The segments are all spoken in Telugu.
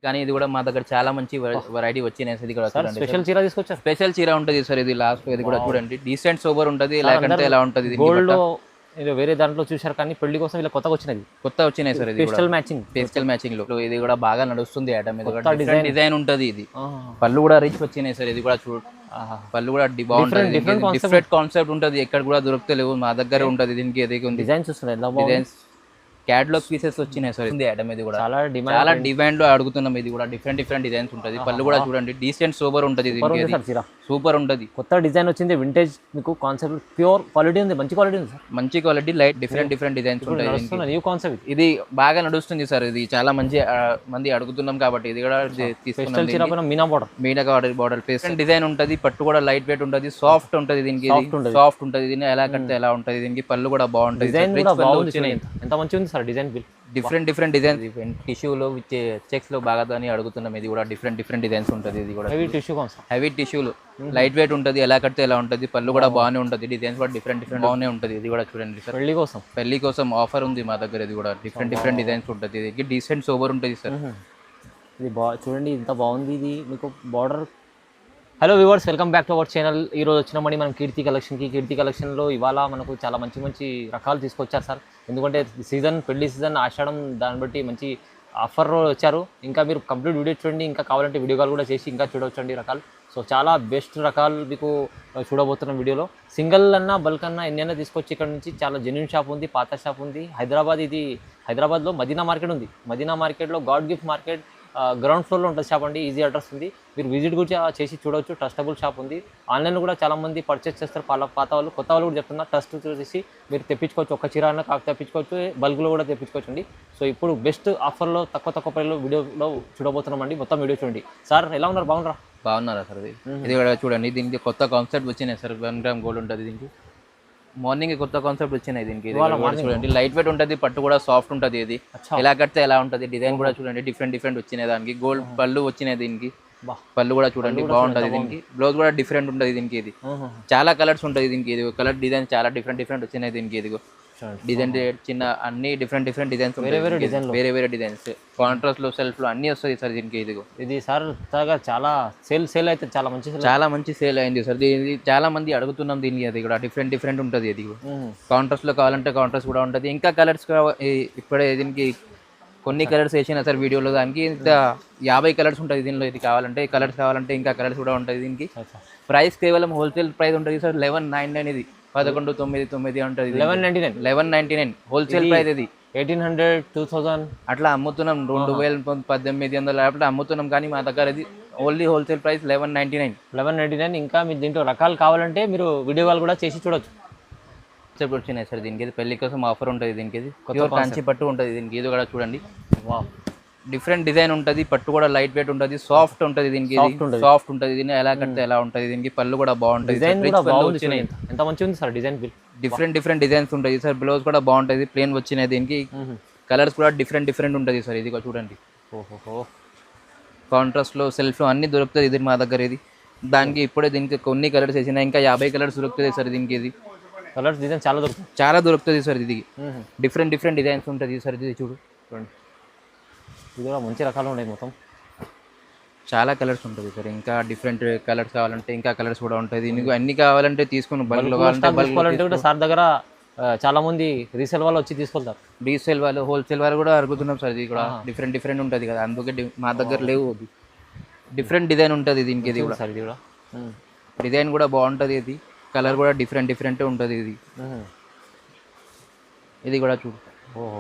కానీ ఇది కూడా మా దగ్గర చాలా మంచి వెరైటీ వచ్చినాయి సార్. ఇది కూడా చూడండి స్పెషల్ చీర తీసుకొచ్చారు. స్పెషల్ చీర ఉంటుంది సార్. ఇది లాస్ట్ ఇది కూడా చూడండి డీసెంట్ సోబర్ ఉంటుంది. లేకంటే ఎలా ఉంటుంది దీనికి గోల్డ్ బట్ట? ఇది వేరే దాంట్లో చూశారు కానీ పెళ్లి కోసం ఇలా కొత్తగా వచ్చినది. కొత్త వచ్చినాయి సార్. ఇది పేస్టల్ మ్యాచింగ్. పేస్టల్ మ్యాచింగ్ లో ఇది కూడా బాగా నడుస్తుంది ఐటమ్. ఇది కూడా డిజైన్ ఉంటుంది. ఇది పళ్ళు కూడా రిచ్ వచ్చినాయి సార్. ఇది కూడా చూడు పళ్ళు కూడా బాగుంటుంది. డిఫరెంట్ కాన్సెప్ట్ ఉంటుంది. ఎక్కడ కూడా దొరుకుతలేవు, మా దగ్గర ఉంటుంది. దీనికి ఏదైతే ఉంది డిజైన్స్ వస్తున్నాయి. డిజైన్స్ క్యాటలాగ్ పీసెస్ వచ్చినాయి సార్. ఇది ఐటమ్ ఇది కూడా చాలా చాలా డిమాండ్ లో అడుగుతున్నాం. ఇది కూడా డిఫరెంట్ డిజైన్స్ ఉంటుంది. పళ్ళు కూడా చూడండి డీసెంట్ సూపర్ ఉంటుంది. సూపర్ ఉంటుంది. కొత్త డిజైన్ వచ్చింది. వింటేజ్ మీకు కాన్సెప్ట్ ప్యూర్ క్వాలిటీ ఉంది. మంచి క్వాలిటీ ఉంది సార్. మంచి క్వాలిటీ లైట్ డిఫరెంట్ డిజైన్స్ ఉంటాయి. న్యూ కాన్సెప్ట్ ఇది బాగా నడుస్తుంది సార్. ఇది చాలా మంది అడుగుతున్నాం కాబట్టి ఇది కూడా తీసుకున్నాం. మీనా బార్డర్ పేస్టల్ డిజైన్ ఉంటుంది. పట్టు కూడా లైట్ వెయిట్ ఉంటుంది. సాఫ్ట్ ఉంటుంది. దీనికి సాఫ్ట్ ఉంటుంది. దీన్ని ఎలా కడితే ఎలా ఉంటుంది. దీనికి పళ్ళు కూడా బాగుంటుంది. ఎంత మంచిగా ఉంది సార్ డిజైన్. డిఫరెంట్ డిజైన్స్ టిష్యూలో చెక్స్ లో బాగా అని అడుగుతున్నాం. ఇది కూడా డిఫరెంట్ డిజైన్స్ ఉంటుంది. ఇది కూడా హెవీ టిష్యూలు లైట్ వెయిట్ ఉంటుంది. ఎలా కడితే ఎలా ఉంటుంది. పళ్ళు కూడా బాగానే ఉంటుంది. డిజైన్స్ కూడా డిఫరెంట్ బాగానే ఉంటుంది. ఇది కూడా చూడండి సార్. పెళ్లి కోసం ఆఫర్ ఉంది మా దగ్గర. ఇది కూడా డిఫరెంట్ డిజైన్స్ ఉంటుంది. ఇది డీసెంట్ సోబర్ ఉంటుంది సార్. ఇది చూడండి ఇంత బాగుంది. ఇది మీకు border. Hello viewers, welcome back to our channel. ఈరోజు వచ్చినామని మనం కీర్తి కలెక్షన్లో ఇవాళ మనకు చాలా మంచి రకాలు తీసుకొచ్చారు సార్. ఎందుకంటే సీజన్ పెళ్లి సీజన్ ఆషాఢం, దాన్ని బట్టి మంచి ఆఫర్ వచ్చారు. ఇంకా మీరు కంప్లీట్ వీడియో చూడండి. ఇంకా కావాలంటే వీడియో కాల్ కూడా చేసి ఇంకా చూడవచ్చండి రకాలు. సో చాలా బెస్ట్ రకాలు మీకు చూడబోతున్న వీడియోలో. సింగిల్ అన్నా బల్క్ అన్నా ఎన్నైనా తీసుకొచ్చి ఇక్కడ నుంచి చాలా జెన్యూన్ షాప్ ఉంది, పాత షాప్ ఉంది. హైదరాబాద్లో మదీనా మార్కెట్ ఉంది. మదీనా మార్కెట్లో గాడ్ గిఫ్ట్ మార్కెట్ గ్రౌండ్ ఫ్లోర్లో ఉంటుంది షాప్ అండి. ఈజీ అడ్రస్ ఉంది. మీరు విజిట్ కూడా చేసి చూడవచ్చు. ట్రస్టబుల్ షాప్ ఉంది. ఆన్లైన్లో కూడా చాలామంది పర్చేస్ చేస్తారు. పాత వాళ్ళు, కొత్త వాళ్ళు కూడా చెప్తున్నారు. ట్రస్ట్ చేసి మీరు తెప్పించుకోవచ్చు. ఒక చీర అన్న కాకు తెప్పించుకోవచ్చు. బల్క్లో కూడా తెప్పించుకోవచ్చు అండి. సో ఇప్పుడు బెస్ట్ ఆఫర్లో తక్కువ ప్రైస్లో వీడియోలో చూడబోతున్నామండి. మొత్తం వీడియో చూడండి. సార్ ఎలా ఉన్నారు? బాగున్నారా సార్? ఇది కూడా చూడండి. దీనికి కొత్త కాన్సెప్ట్ వచ్చినాయి సార్. 1 గ్రామ్ గోల్డ్ ఉంటుంది. దీనికి మార్నింగ్ కొత్త కాన్సెప్ట్ వచ్చినాయి. దీనికి చూడండి లైట్ వెయిట్ ఉంటుంది. పట్టు కూడా సాఫ్ట్ ఉంటుంది. ఇది ఎలా కడితే ఎలా ఉంటుంది. డిజైన్ కూడా చూడండి డిఫరెంట్ వచ్చినాయి. దానికి గోల్డ్ పళ్ళు వచ్చినాయి. దీనికి పళ్ళు కూడా చూడండి బాగుంటుంది. దీనికి బ్లౌజ్ కూడా డిఫరెంట్ ఉంటుంది. దీనికి ఇది చాలా కలర్స్ ఉంటుంది. దీనికి ఇది కలర్ డిజైన్ చాలా డిఫరెంట్ వచ్చినాయి. దీనికి ఇది డిజైన్ చిన్న అన్ని డిఫరెంట్ డిజైన్స్ వేరే డిజైన్స్ కాంట్రాస్ట్ లో సెల్ఫ్ లో అన్ని వస్తుంది సార్. దీనికి ఇది సార్ చాలా సేల్ అయితే చాలా మంచి సేల్ అయింది సార్. ఇది చాలా మంది అడుగుతున్నాం. దీనికి అది కూడా డిఫరెంట్ ఉంటుంది. ఇది కాంట్రాస్ట్ లో కావాలంటే కాంట్రాస్ట్ కూడా ఉంటుంది. ఇంకా కలర్స్ ఇప్పుడే దీనికి కొన్ని కలర్స్ వేసిన సార్ వీడియోలో. దానికి ఇంత 50 కలర్స్ ఉంటుంది దీనిలో. ఇది కావాలంటే కలర్స్ కావాలంటే ఇంకా కలర్స్ కూడా ఉంటుంది. దీనికి ప్రైస్ కేవలం హోల్సేల్ ప్రైస్ ఉంటుంది సార్. 1199. ఇది 1199 ఉంటుంది. 1199 హోల్సేల్ ప్రైస్. ఇది 1800 2000 అట్లా అమ్ముతున్నాం. 2800 అట్లా అమ్ముతున్నాం. కానీ మా దగ్గర ఇది ఓన్లీ హోల్సేల్ ప్రైస్ 1199. ఇంకా మీరు దీంట్లో రకాలు కావాలంటే మీరు వీడియో కాల్ కూడా చేసి చూడొచ్చు. వచ్చినాయి సార్. దీనికి పెళ్లి కోసం ఆఫర్ ఉంటుంది. దీనికి ప్యూర్ కంచి పట్టు ఉంటుంది. దీనికి ఇది కూడా చూడండి డిఫరెంట్ డిజైన్ ఉంటుంది. పట్టు కూడా లైట్ వెయిట్ ఉంటుంది. సాఫ్ట్ ఉంటుంది. దీనికి సాఫ్ట్ ఉంటుంది. దీన్ని ఎలా కడితే ఎలా ఉంటుంది. దీనికి పళ్ళు కూడా బాగుంటుంది. ఎంత మంచిగా ఉంది సార్ డిజైన్. డిఫరెంట్ డిజైన్స్ ఉంటుంది సార్. బ్లౌజ్ కూడా బాగుంటుంది. ప్లేన్ వచ్చినాయి. దీనికి కలర్స్ కూడా డిఫరెంట్ ఉంటుంది సార్. ఇది చూడండి కాంట్రాస్ట్ లో సెల్ఫ్ లో అన్ని దొరుకుతుంది. ఇది మా దగ్గర. ఇది దానికి ఇప్పుడే దీనికి కొన్ని కలర్స్ వేసినా ఇంకా 50 కలర్స్ దొరుకుతుంది సార్. దీనికి ఇది కలర్స్ డిజైన్ చాలా దొరుకుతుంది సార్. ఇది డిఫరెంట్ డిజైన్స్ ఉంటుంది సార్. ఇది చూడండి ఇది కూడా మంచి రకాలు ఉన్నాయి. మొత్తం చాలా కలర్స్ ఉంటుంది సార్. ఇంకా డిఫరెంట్ కలర్స్ కావాలంటే ఇంకా కలర్స్ కూడా ఉంటుంది. నీకు అన్ని కావాలంటే తీసుకుని బల్క్లో కావాలంటే సార్ దగ్గర చాలా మంది రీసేల్ వాళ్ళు వచ్చి తీసుకెళ్తారు. రీసేల్ వాళ్ళు హోల్సేల్ వాళ్ళు కూడా అడుగుతున్నాం సార్. ఇది కూడా డిఫరెంట్ ఉంటుంది కదా. అందుకే మా దగ్గర లేవు. డిఫరెంట్ డిజైన్ ఉంటుంది. దీనికి ఇది కూడా డిజైన్ కూడా బాగుంటుంది. ఇది కలర్ కూడా డిఫరెంట్ ఉంటుంది. ఇది కూడా చూడు.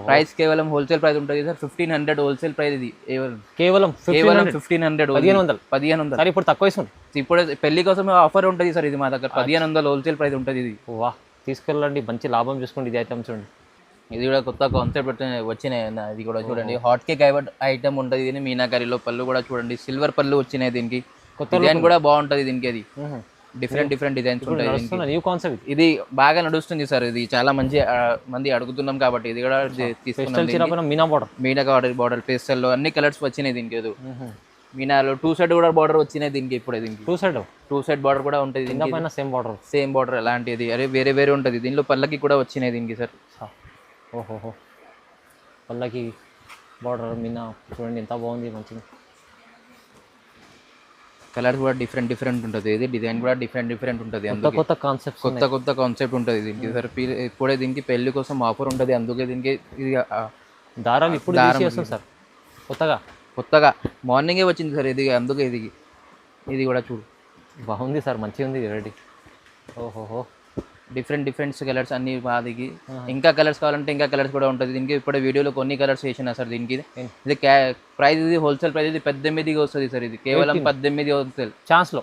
ప్రైస్ కేవలం హోల్సేల్ ప్రైస్ ఉంటుంది సార్. 1500 wholesale price. ఇది కేవలం 1500 సార్. ఇప్పుడు తక్కువ ఇస్తుంది. ఇప్పుడు పెళ్లి కోసం ఆఫర్ ఉంటుంది సార్. ఇది మా దగ్గర 1500 హోల్సేల్ ప్రైస్ ఉంటుంది. ఇది తీసుకెళ్ళండి. మంచి లాభం చూసుకోండి. ఇది ఐటమ్ చూడండి. ఇది కూడా కొత్త కాన్సెప్ట్ వచ్చినాయి. ఇది కూడా చూడండి హాట్ కేక్ ఐటమ్ ఉంటుంది. ఇది మీనాకరీలో పళ్ళు కూడా చూడండి సిల్వర్ పళ్ళు వచ్చినాయి. దీనికి డిజైన్ కూడా బాగుంటుంది. దీనికి అది డిఫరెంట్ డిజైన్స్ ఉంటాయి. New concept. ఇది బాగా నడుస్తుంది సార్. ఇది చాలా మంది అడుగుతున్నాం కాబట్టి ఇది కూడా తీసుకున్నాం. మీనా బార్డర్ పేస్టల్లో అన్ని కలర్స్ వచ్చినాయి. దీనికి మీనాలో 2 సైడ్ కూడా బార్డర్ వచ్చినాయి. దీనికి ఇప్పుడు దీనికి 2 సైడ్ బార్డర్ కూడా ఉంటుంది. సేమ్ బార్డర్ అలాంటిది వేరే ఉంటుంది. దీనిలో పళ్ళకి కూడా వచ్చినాయి. దీనికి సార్ పళ్ళకి బార్డర్ మీనా చూడండి ఎంత బాగుంది. మంచిగా కలర్స్ కూడా డిఫరెంట్ డిఫరెంట్ ఉంటుంది, ఇది డిజైన్ కూడా డిఫరెంట్ డిఫరెంట్ ఉంటుంది, కొత్త అందుకే కొత్త కాన్సెప్ట్స్ కొత్త కొత్త కాన్సెప్ట్ ఉంటుంది దీనికి సార్. ఇప్పుడే దీనికి పెళ్లి కోసం ఆఫర్ ఉంటుంది, అందుకే దీనికి ఇది దారాలు ఇప్పుడు దారం చేస్తాం సార్ కొత్తగా. కొత్తగా మార్నింగే వచ్చింది సార్ ఇది, అందుకే ఇది కూడా చూడు బాగుంది సార్, మంచిగా ఉంది రెడీ. ఓహోహో, డిఫరెంట్ డిఫరెంట్ కలర్స్ అన్ని బాదికి. ఇంకా కలర్స్ కావాలంటే ఇంకా కలర్స్ కూడా ఉంటుంది దీనికి. ఇప్పుడు వీడియోలో కొన్ని కలర్స్ వేసిన సార్ దీనికి. ఇది ప్రైస్, ఇది హోల్సేల్ ప్రైస్, ఇది 18 వస్తుంది సార్. ఇది కేవలం 18 హోల్సేల్ ఛాన్స్లో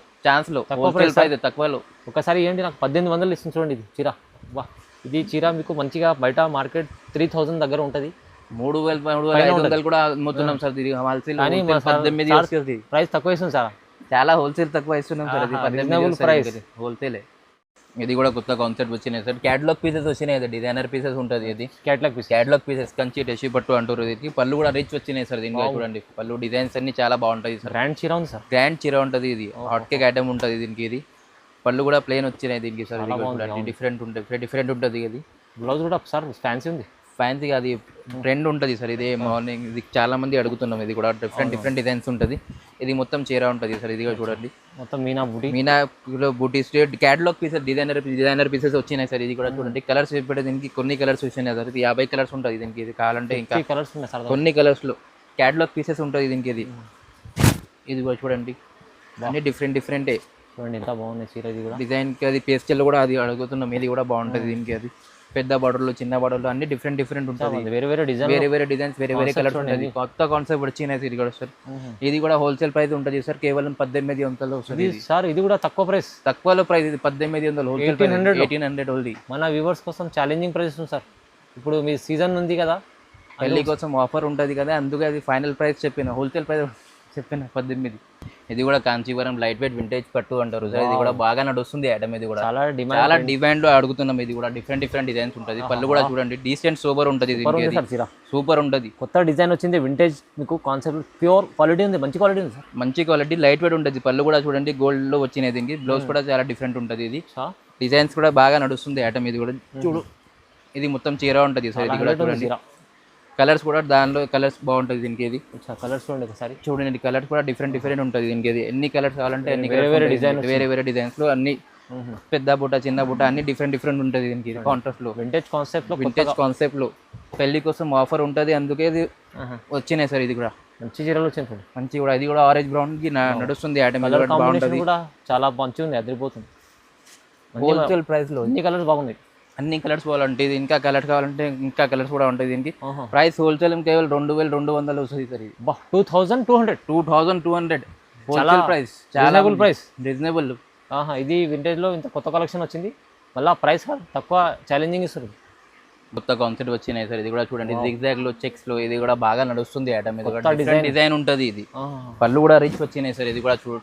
హోల్సేల్ ప్రైస్ తక్కువలో. ఒకసారి ఏంటి నాకు 1800 ఇస్తుంది చూడండి ఇది చీర. వా, ఇది చీర మీకు మంచిగా బయట మార్కెట్ 3000 దగ్గర ఉంటుంది, 3500 కూడా అమ్ముతున్నాం సార్. ఇది హోల్సేల్ 18 వస్తుంది. ప్రైస్ తక్కువ ఇస్తుంది సార్, చాలా హోల్సేల్ తక్కువ ఇస్తున్నాం సార్. ఇది 18 ప్రైస్ హోల్సేలే. ఇది కూడా కొత్త కాన్సెప్ట్ వచ్చినాయి సార్. క్యాటలాగ్ పీసెస్ వచ్చినాయి, అది డిజైనర్ పీసెస్ ఉంటుంది. ఇది క్యాటలాగ్ పీసెస్ కంచి టెషి పట్టు అంటారు. ఇది పళ్ళు కూడా రిచ్ వచ్చినాయి సార్ దీనిలో చూడండి. పళ్ళు డిజైన్స్ అన్ని చాలా బాగుంటాయి సార్. గ్రాండ్ చీర ఉంది సార్, గ్రాండ్ చీర ఉంటుంది. ఇది హాట్ కేక్ ఐటమ్ ఉంటుంది దీనికి. ఇది పళ్ళు కూడా ప్లెయిన్ వచ్చినాయి దీనికి సార్. డిఫరెంట్ ఉంటుంది. ఇది బ్లౌజ్ కూడా సార్ ఫ్యాన్సీ ఉంది, ఫ్యాన్సీగా అది ట్రెండ్ ఉంటుంది సార్. ఇది మార్నింగ్ ఇది చాలా మంది అడుగుతున్నాం. ఇది కూడా డిఫరెంట్ డిజైన్స్ ఉంటుంది. ఇది మొత్తం చీర ఉంటుంది సార్. ఇది కూడా చూడండి మొత్తం మీనా బూటీస్ క్యాటలాగ్ పీసెస్ డిజైనర్ పీసెస్ వచ్చినాయి సార్. ఇది కూడా చూడండి కలర్స్ చెప్పే దీనికి కొన్ని కలర్స్ వచ్చినాయి సార్. ఇది 50 కలర్స్ ఉంటుంది దీనికి. ఇది కావాలంటే ఇంకా కలర్స్ ఉన్నాయి సార్, కొన్ని కలర్స్లో క్యాటలాగ్ పీసెస్ ఉంటుంది దీనికి. ఇది కూడా చూడండి అన్ని డిఫరెంటే చూడండి ఎంత బాగుంది చీర. ఇది కూడా డిజైన్కి అది పేస్టల్ కూడా అది అడుగుతున్నాం. ఇది కూడా బాగుంటుంది దీనికి. అది పెద్ద బార్డర్లు చిన్న బార్డర్లు అన్ని డిఫరెంట్ ఉంటుంది. వేరే డిజైన్స్ వేరే కలర్స్ ఉంటుంది. కొత్త కాన్సెప్ట్ వచ్చినాయి ఇది కూడా సార్. ఇది కూడా హోల్సేల్ ప్రైస్ ఉంటుంది సార్, కేవలం 1800 వస్తుంది సార్. ఇది కూడా తక్కువలో ప్రైస్, ఇది 1800 హోల్సేల్ 1800 ఓన్లీ. మన వ్యూవర్స్ కోసం ఛాలెంజింగ్ ప్రైస్ ఉంది సార్. ఇప్పుడు మీ సీజన్ ఉంది కదా, పెళ్లి కోసం ఆఫర్ ఉంటుంది కదా, అందుకే అది ఫైనల్ ప్రైస్ చెప్పిన, హోల్సేల్ ప్రైస్ చెప్పిన 18. ఇది కూడా కాంచీవరం లైట్ వెయిట్ వింటేజ్ పట్టు అంటారు సార్. ఇది కూడా బాగా నడుస్తుంది ఐటమ్. ఇది కూడా చాలా డిమాండ్ లో అడుగుతున్నాం. ఇది కూడా డిఫరెంట్ డిజైన్స్ ఉంటుంది. పళ్ళు కూడా చూడండి డీసెంట్ సూపర్ ఉంటుంది. సూపర్ ఉంటుంది. కొత్త డిజైన్ వచ్చింది, వింటేజ్ మీకు కాన్సెప్ట్, ప్యూర్ క్వాలిటీ ఉంది, మంచి క్వాలిటీ ఉంది సార్. మంచి క్వాలిటీ లైట్ వెయిట్ ఉంటుంది. పళ్ళు కూడా చూడండి గోల్డ్ లో వచ్చినాయి దీనికి. బ్లౌజ్ కూడా చాలా డిఫరెంట్ ఉంటుంది. ఇది డిజైన్స్ కూడా బాగా నడుస్తుంది ఐటమ్. ఇది కూడా చూడు, ఇది మొత్తం చీర ఉంటుంది సార్. ఇది కూడా చూడండి కలర్స్ కూడా దానిలో కలర్స్ బాగుంటుంది దీనికి. ఇది కలర్స్ చూడండి ఒకసారి చూడండి. కలర్స్ కూడా డిఫరెంట్ ఉంటుంది దీనికి. ఇది ఎన్ని కలర్స్ కావాలంటే అన్ని వేరే డిజైన్స్ లో అన్ని పెద్ద బుట్ట చిన్న బుట్ట అన్ని డిఫరెంట్ ఉంటుంది దీనికి. కాంట్రాస్ట్ లో వింటేజ్ కాన్సెప్ట్ లో పెళ్లి కోసం ఆఫర్ ఉంటుంది, అందుకే ఇది వచ్చినాయి సార్. ఇది కూడా మంచి చీరలు వచ్చింది, మంచి కూడా. ఇది కూడా ఆరెంజ్ బ్రౌన్ కి నడుస్తుంది ఐటమ్. కూడా చాలా మంచిగా ఉంది, అదిరిపోతుంది. హోల్సేల్ ప్రైస్ లో అన్ని కలర్స్ బాగున్నాయి. అన్ని కలర్స్ కావాలంటే ఇది ఇంకా కలర్స్ కావాలంటే ఇంకా కలర్స్ కూడా ఉంటాయి దీనికి. ప్రైస్ హోల్సేల్ కేవలం 2200 వస్తుంది సార్. ఇది 2200 హోల్సేల్ ప్రైస్, చాలా రీజనబుల్. ఇది వింటేజ్ లో ఇంత కొత్త కలెక్షన్ వచ్చింది, మళ్ళీ ప్రైస్ తక్కువ, ఛాలెంజింగ్ ఇస్తారు. కొత్త కాన్సెప్ట్ వచ్చినాయి సార్. ఇది కూడా చూడండి జిగ్జాగ్ లో చెక్స్ లో ఇది కూడా బాగా నడుస్తుంది ఐటమ్. ఇది కూడా డిజైన్ ఉంటుంది. ఇది పళ్ళు కూడా రిచ్ వచ్చినాయి సార్. ఇది కూడా చూడు,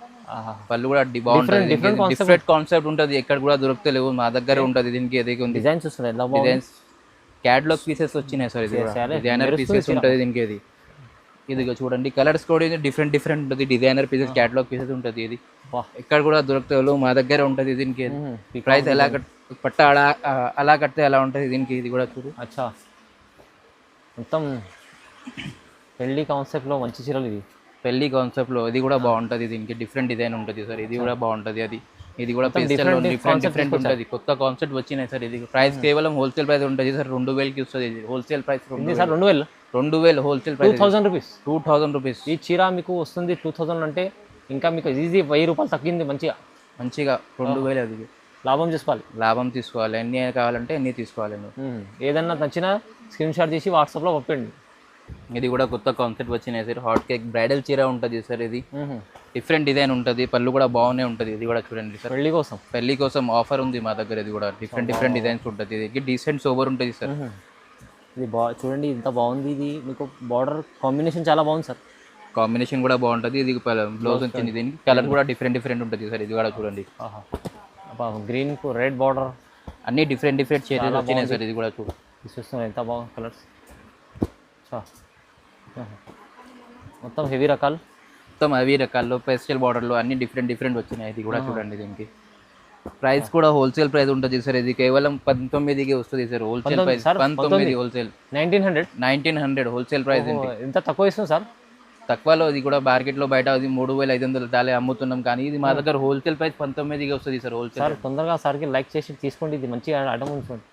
పళ్ళు కూడా బాగుంటుంది. డిఫరెంట్ కాన్సెప్ట్ ఉంటుంది, ఎక్కడ కూడా దొరుకుతలేవు, మా దగ్గర ఉంటుంది దీనికి. డిజైన్స్ క్యాటలాగ్ పీసెస్ వచ్చినాయి సార్. ఇది డిజైనర్ పీసెస్ ఉంటుంది దీనికి. ఇది చూడండి కలర్స్ కూడా డిఫరెంట్ ఉంటుంది. డిజైనర్ పీసెస్ క్యాటలాగ్ పీసెస్ ఉంటుంది. ఇది ఎక్కడ కూడా దొరుకుతలేవు, మా దగ్గర ఉంటుంది దీనికి. ప్రైస్ ఎలా పట్ట అలా కడితే ఎలా ఉంటుంది దీనికి. ఇది కూడా చూడు. అచ్చా, మొత్తం పెళ్లి కాన్సెప్ట్లో మంచి చీరలు. ఇది పెళ్లి కాన్సెప్ట్లో ఇది కూడా బాగుంటుంది దీనికి. డిఫరెంట్ డిజైన్ ఉంటుంది సార్. ఇది కూడా బాగుంటుంది. ఇది కూడా డిఫరెంట్ ఉంటుంది. కొత్త కాన్సెప్ట్ వచ్చినాయి సార్. ఇది ప్రైస్ కేవలం హోల్సేల్ ప్రైస్ ఉంటుంది సార్. 2000కి వస్తుంది. ఇది wholesale price 2000 wholesale price 2000 rupees. ఈ చీర మీకు వస్తుంది 2000 అంటే ఇంకా మీకు ఈజీ 1000 రూపాయలు తగ్గింది మంచిగా 2000. అది లాభం తీసుకోవాలి. ఎన్ని కావాలంటే ఎన్ని తీసుకోవాలి. ఏదన్నా నచ్చినా స్క్రీన్ షాట్ తీసి వాట్సాప్లో పంపండి. ఇది కూడా కొత్త కాన్సెప్ట్ వచ్చినాయి సార్. హాట్ కేక్ బ్రైడల్ చీర ఉంటుంది సార్. ఇది డిఫరెంట్ డిజైన్ ఉంటుంది. పళ్ళు కూడా బాగానే ఉంటుంది. ఇది కూడా చూడండి సార్. పెళ్లి కోసం ఆఫర్ ఉంది మా దగ్గర. ఇది కూడా డిఫరెంట్ డిజైన్స్ ఉంటుంది. ఇది డీసెంట్ సోబర్ ఉంటుంది సార్. ఇది చూడండి ఎంత బాగుంది. ఇది మీకు బార్డర్ కాంబినేషన్ చాలా బాగుంది సార్. కాంబినేషన్ కూడా బాగుంటుంది. ఇది బ్లౌజ్ వచ్చింది దీనికి. కలర్ కూడా డిఫరెంట్ ఉంటుంది సార్. ఇది కూడా చూడండి. గ్రీన్ కు రెడ్ బార్డర్ అన్ని డిఫరెంట్ షేడ్స్ వచ్చినాయి సార్. ఇది కూడా చూస్తున్నాం ఎంత బాగుంది కలర్స్. మొత్తం హెవీ రకాల్లో పేస్టల్ బార్డర్లో అన్ని డిఫరెంట్ వచ్చినాయి. ఇది కూడా చూడండి. దీనికి ప్రైస్ కూడా హోల్సేల్ ప్రైస్ ఉంటుంది సార్. ఇది కేవలం 19కి వస్తుంది sir. Wholesale price 19 wholesale 1900 wholesale price. ఎంత తక్కువ ఇస్తుంది సార్? తక్కువలో ఇది కూడా మార్కెట్లో బయట అది 3,500 డాలే అమ్ముతున్నాం, కానీ ఇది మా దగ్గర హోల్సేల్ ప్రైస్ 19కి వస్తుంది సార్ హోల్సేల్. సార్ తొందరగా సార్కి లైక్ చేసి తీసుకోండి, ఇది మంచి ఐటమ్ ఉంచుకోండి.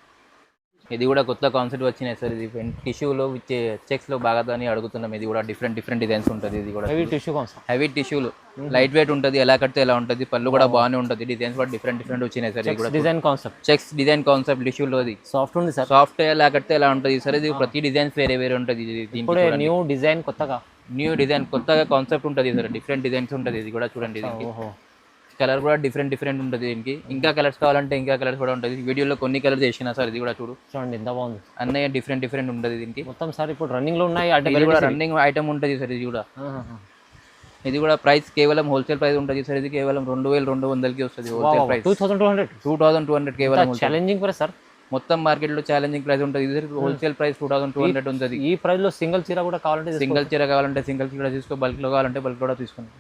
ఇది కూడా కొత్త కాన్సెప్ట్ వచ్చినాయి సార్. ఇది టిష్యూలో విత్ చెక్స్లో బాగా అని అడుగుతున్నాం. ఇది కూడా డిఫరెంట్ డిజైన్స్ ఉంటుంది. ఇది కూడా హెవీ టిష్యూ కాన్సెప్ట్, హెవీ టిష్యూలు, లైట్ వెయిట్ ఉంటుంది, ఎలా కడితే ఎలా ఉంటుంది, పళ్ళు కూడా బాగానే ఉంటుంది. డిజైన్స్ కూడా డిఫరెంట్ వచ్చినాయి సార్. ఇది కూడా design concept, checks design concept టిష్యూలో అది సాఫ్ట్ ఉంది సార్. సాఫ్ట్ ఎలా కడితే ఎలా ఉంటుంది సార్. ఇది ప్రతి డిజైన్స్ వేరే ఉంటుంది. ఇప్పుడు న్యూ డిజైన్ కొత్తగా కొత్తగా కాన్సెప్ట్ ఉంటుంది సార్. డిఫరెంట్ డిజైన్స్ ఉంటుంది. ఇది కూడా చూడండి, దీనికి కలర్ కూడా డిఫరెంట్ ఉంటుంది. దీనికి ఇంకా కలర్స్ కావాలంటే ఇంకా కలర్స్ కూడా ఉంటుంది. వీడియోలో కొన్ని కలర్స్ చేసిన సార్. ఇది కూడా చూడండి ఎంత బాగుంది, అన్నయ్య డిఫరెంట్ ఉంటుంది దీనికి మొత్తం సార్. ఇప్పుడు రన్నింగ్ లో ఉన్నాయి, ఇది కూడా రన్నింగ్ ఐటమ్ ఉంటుంది సార్. ఇది కూడా ప్రైస్ కేవలం హోల్సేల్ ప్రైస్ ఉంటుంది సార్. ఇది కేవలం 2,200కి వస్తుంది హోల్సేల్ ప్రైస్. 2,200 కేవలం ఛాలెంజింగ్ ప్రైస్ సార్. మొత్తం మార్కెట్ లో ఛాలెంజింగ్ ప్రైస్ ఉంటుంది. ఇది హోల్సేల్ ప్రైస్ 2,200 ఉంటుంది. ఈ ప్రైస్ లో సింగిల్ చీర కూడా కావాలంటే సింగిల్ చీర తీసుకో, బల్క్ లో కావాలంటే బల్క్ కూడా తీసుకోండి.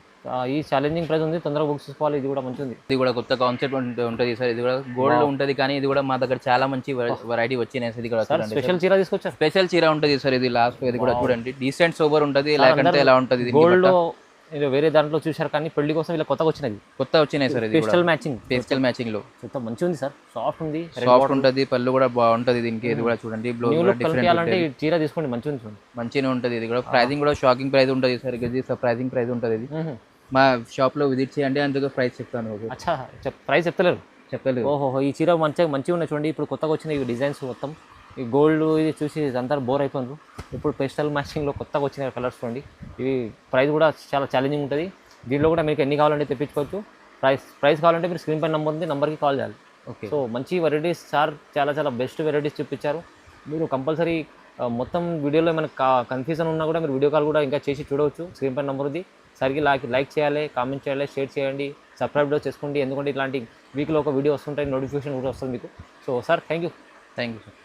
ఈ ఛాలెంజింగ్ ప్రైస్ ఉంది, తొందరగా బుక్ చేసుకోవాలి. ఇది కూడా మంచిది. ఇది కూడా కొత్త కాన్సెప్ట్ ఉంటుంది సార్. ఇది కూడా గోల్డ్ లో ఉంటుంది, కానీ ఇది కూడా మా దగ్గర చాలా మంచి వెరైటీ వచ్చినాయి సార్. ఇది కూడా స్పెషల్ చీర తీసుకొచ్చారు, స్పెషల్ చీర ఉంటుంది సార్. ఇది లాస్ట్ ఇది కూడా చూడండి, డీసెంట్ సోబర్ ఉంటుంది. లేకంటే ఎలా ఉంటుంది గోల్డ్ ఇది వేరే దాంట్లో చూశారు, కానీ పెళ్లి కోసం ఇలా కొత్తగా వచ్చినది, వచ్చినాయి సార్. ఇది పేస్టల్ మ్యాచింగ్ లో మంచిగా ఉంది సార్. సాఫ్ట్ ఉంది, సాఫ్ట్ ఉంటుంది, పళ్ళు కూడా బాగుంటుంది దీనికి. ఇది కూడా చూడండి, చీర తీసుకోండి, మంచిగా ఉంటుంది. ఇది కూడా ప్రైసింగ్ కూడా షాకింగ్ ప్రైస్ ఉంటుంది సార్. ఇది సర్ప్రైజింగ్ ప్రైస్ ఉంటుంది. ఇది మా షాప్ లో విజిట్ చేయండి, అందుకు ప్రైస్ చెప్తాను. ప్రైస్ చెప్పలేదు. ఓహో, ఈ చీర మంచిగా ఉన్నాయి చూడండి. ఇప్పుడు కొత్తగా వచ్చిన ఈ డిజైన్స్ మొత్తం ఈ గోల్డ్ ఇది చూసి అంతా బోర్ అయిపోయింది. ఇప్పుడు పేస్టల్ మ్యాచింగ్లో కొత్తగా వచ్చిన కలర్స్ చూడండి. ఇవి ప్రైస్ కూడా చాలా ఛాలెంజింగ్ ఉంటుంది. దీంట్లో కూడా మీకు ఎన్ని కావాలంటే తెప్పించుకోవచ్చు. ప్రైస్ కావాలంటే మీరు స్క్రీన్ పైన నెంబర్ ఉంది, నెంబర్కి కాల్ చేయాలి. ఓకే, సో మంచి వెరైటీస్ సార్, చాలా బెస్ట్ వెరైటీస్ చూపించారు. మీరు కంపల్సరీ మొత్తం వీడియోలో మనకు కన్ఫ్యూజన్ ఉన్నా కూడా మీరు వీడియో కాల్ కూడా ఇంకా చేసి చూడవచ్చు. స్క్రీన్ పైన నెంబర్ ఉంది. సార్కి లైక్ చేయాలి, కామెంట్ చేయాలి, షేర్ చేయండి, సబ్స్క్రైబ్ చేసుకోండి. ఎందుకంటే ఇలాంటి వీక్లో ఒక వీడియో వస్తుంటాయి, నోటిఫికేషన్ కూడా వస్తుంది మీకు. So sir thank you sir.